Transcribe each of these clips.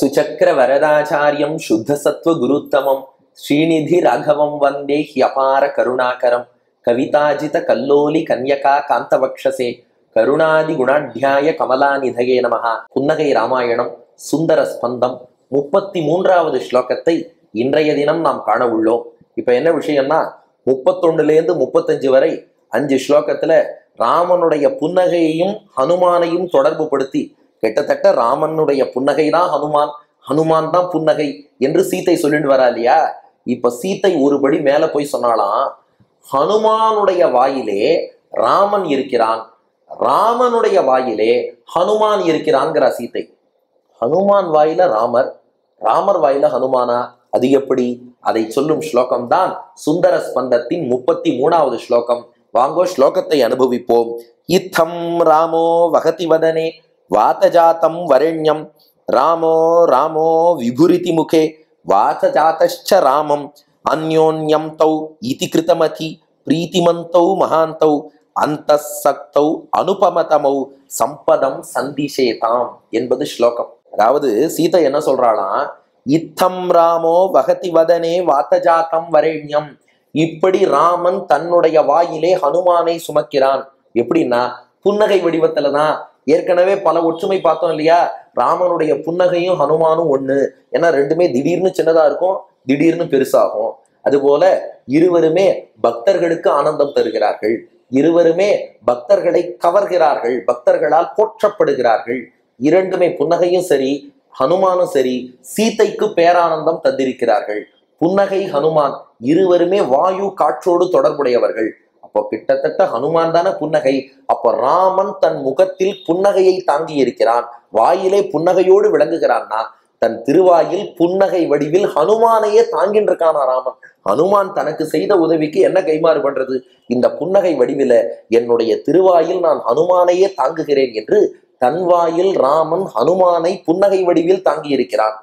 சுச்சக்கர வரதாச்சாரியம் சுத்த சத்வ குருத்தமம் ஸ்ரீநிதி ராகவம் வந்தே ஹியபார கருணாகரம் கவிதாஜித கல்லோலி கன்யகா காந்தவக்ஷசே கருணாதி குணாத்தியாய கமலாநிதயே நமஹ. புன்னகை ராமாயணம் சுந்தர ஸ்பந்தம் 33வது ஸ்லோகத்தை இன்றைய தினம் நாம் காண உள்ளோம். இப்ப என்ன விஷயம்னா 31லேருந்து 35 வரை 5 ஸ்லோகத்துல ராமனுடைய புன்னகையையும் ஹனுமானையும் தொடர்பு படுத்தி கிட்டத்தட்ட ராமனுடைய புன்னகை தான் ஹனுமான், ஹனுமான் தான் புன்னகை என்று சீத்தை சொல்லிட்டு வரா இல்லையா. இப்ப சீத்தை ஒருபடி மேல போய் சொன்னாலாம், ஹனுமானுடைய வாயிலே ராமன் இருக்கிறான், ராமனுடைய வாயிலே ஹனுமான் இருக்கிறான்ங்கிறா சீத்தை. ஹனுமான் வாயில ராமர், ராமர் வாயில ஹனுமானா? அது எப்படி? அதை சொல்லும் ஸ்லோகம் தான் சுந்தர ஸ்பந்தத்தின் 33வது ஸ்லோகம். வாங்கோ ஸ்லோகத்தை அனுபவிப்போம். இத்தம் ராமோ வகதி வதனே வாதஜாத்தம் வரண்யம் ராமோ ராமோ விபுரிதி முகே வாதஜாதச்ச ராமம் அந்யோன்யம் தௌ இதி கிருதமதி பிரீத்திமந்தௌ மகாந்தௌ அந்தசக்தௌ அனுபமதமௌ சம்பதம் சந்திஷேதாம் என்பது ஸ்லோகம். அதாவது சீதை என்ன சொல்றாளாம், இத்தம் ராமோ வகதி வதனே வாதஜாத்தம் வரண்யம், இப்படி ராமன் தன்னுடைய வாயிலே ஹனுமானை சுமக்கிறான். எப்படின்னா புன்னகை வடிவத்துலதான். ஏற்கனவே பல ஒற்றுமை பார்த்தோம் இல்லையா, ராமனுடைய புன்னகையும் ஹனுமானும் ஒண்ணு. ஏன்னா ரெண்டுமே திடீர்னு சின்னதா இருக்கும், திடீர்னு பெருசாகும். அதுபோல இருவருமே பக்தர்களுக்கு ஆனந்தம் தருகிறார்கள், இருவருமே பக்தர்களை கவர்கிறார்கள், பக்தர்களால் போற்றப்படுகிறார்கள். இரண்டுமே புன்னகையும் சரி ஹனுமானும் சரி சீதைக்கு பேரானந்தம் தந்திருக்கிறார்கள். புன்னகை ஹனுமான் இருவருமே வாயு காற்றோடு தொடர்புடையவர்கள். அப்போ கிட்டத்தட்ட ஹனுமான் தானே புன்னகை. அப்போ ராமன் தன் முகத்தில் புன்னகையை தாங்கி இருக்கிறான், வாயிலே புன்னகையோடு விளங்குகிறான்னா தன் திருவாயில் புன்னகை வடிவில் ஹனுமானையே தாங்கின்னு இருக்கானா ராமன். ஹனுமான் தனக்கு செய்த உதவிக்கு என்ன கைமாறு பண்றது? இந்த புன்னகை வடிவில என்னுடைய திருவாயில் நான் ஹனுமானையே தாங்குகிறேன் என்று தன் வாயில் ராமன் ஹனுமானை புன்னகை வடிவில் தாங்கி இருக்கிறான்.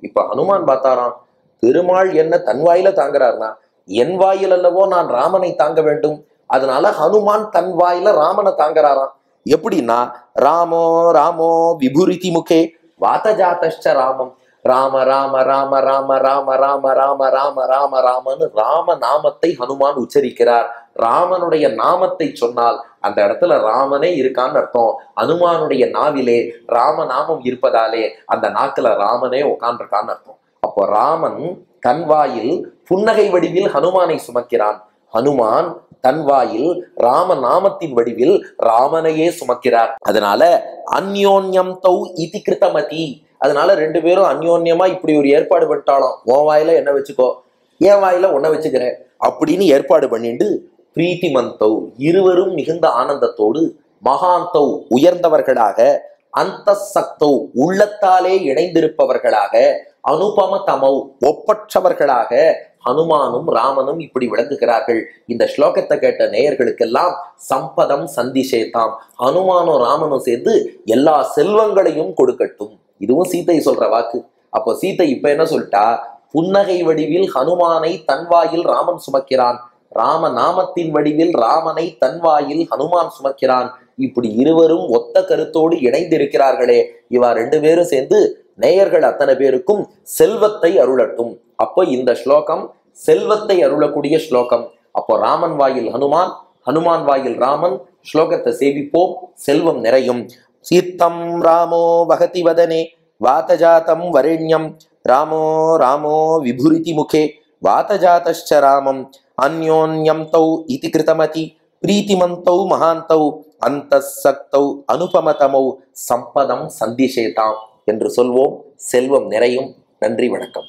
இப்ப ஹனுமான் பார்த்தாராம், பெருமாள் என்ன தன் வாயில தாங்குறார்னா என் வாயில் அல்லவோ நான் ராமனை தாங்க வேண்டும். அதனால ஹனுமான் தன் வாயில ராமனை தாங்குறாராம். எப்படின்னா ராமோ ராமோ விபுரிதி முகே வாதஜாதச்ச ராமம், ராம ராம ராம ராம ராம ராம ராம ராம ராம ராமன்னு ராம நாமத்தை ஹனுமான் உச்சரிக்கிறார். ராமனுடைய நாமத்தை சொன்னால் அந்த இடத்துல ராமனே இருக்கான்னு அர்த்தம். ஹனுமானுடைய நாவிலே ராம நாமம் இருப்பதாலே அந்த நாக்குல ராமனே உட்கார்ந்துருக்கான்னு அர்த்தம். அப்போ ராமன் தன் வாயில் புன்னகை வடிவில் ஹனுமானை சுமக்கிறான், ஹனுமான் தன் வாயில் ராம நாமத்தின் வடிவில் ராமனையே சுமக்கிறார். அதனால அந்யோன்யம் தௌ இதி கிருதமதி, அதனால ரெண்டு பேரும் அந்யோன்யமா இப்படி ஒரு ஏற்பாடு பண்ணிட்டாலும், உன் வாயில என்ன வச்சுக்கோ, என் வாயில உன்னை வச்சுக்கிறேன் அப்படின்னு ஏற்பாடு பண்ணிட்டு பிரீத்திமந்தௌ இருவரும் மிகுந்த ஆனந்தத்தோடு, மகாந்தௌ உயர்ந்தவர்களாக, அந்தசக்தௌ உள்ளத்தாலே இணைந்திருப்பவர்களாக, அனுபமதமௌ ஒப்பற்றவர்களாக ஹனுமானும் ராமனும் இப்படி விளங்குகிறார்கள். இந்த ஸ்லோகத்தை கேட்ட நேயர்களுக்கெல்லாம் சம்பதம் சந்திஷேதாம், ஹனுமானும் ராமனும் சேர்ந்து எல்லா செல்வங்களையும் கொடுக்கட்டும். இதுவும் சீதை சொல்ற வாக்கு. அப்போ சீதை இப்ப என்ன சொல்லிட்டா, புன்னகை வடிவில் ஹனுமானை தன் வாயில் ராமன் சுமக்கிறான், ராம நாமத்தின் வடிவில் ராமனை தன் வாயில் ஹனுமான் சுமக்கிறான். இப்படி இருவரும் ஒத்த கருத்தோடு இணைந்திருக்கிறார்களே, இவா ரெண்டு பேரும் சேர்ந்து நேயர்கள் அத்தனை பேருக்கும் செல்வத்தை அருளட்டும். அப்போ இந்த ஸ்லோகம் செல்வத்தை அருளக்கூடிய ஸ்லோகம். அப்போ ராமன் வாயில் ஹனுமான், ஹனுமான் வாயில் ராமன். ஸ்லோகத்தை சேவிப்போம், செல்வம் நிறையும். சீத்தம் ராமோ வகதி வதனே வாதஜாத்தம் வரண்யம் ராமோ ராமோ விபுரிதி முகே வாதஜாதச்ச ராமம் அந்யோன்யம் தௌ இதி கிருதமதி பிரீத்திமந்தௌ மகாந்தௌ அந்தசக்தௌ அனுபமதமௌ சம்பதம் சந்திஷேதாம் என்று சொல்வோம். செல்வம் நிறையும். நன்றி, வணக்கம்.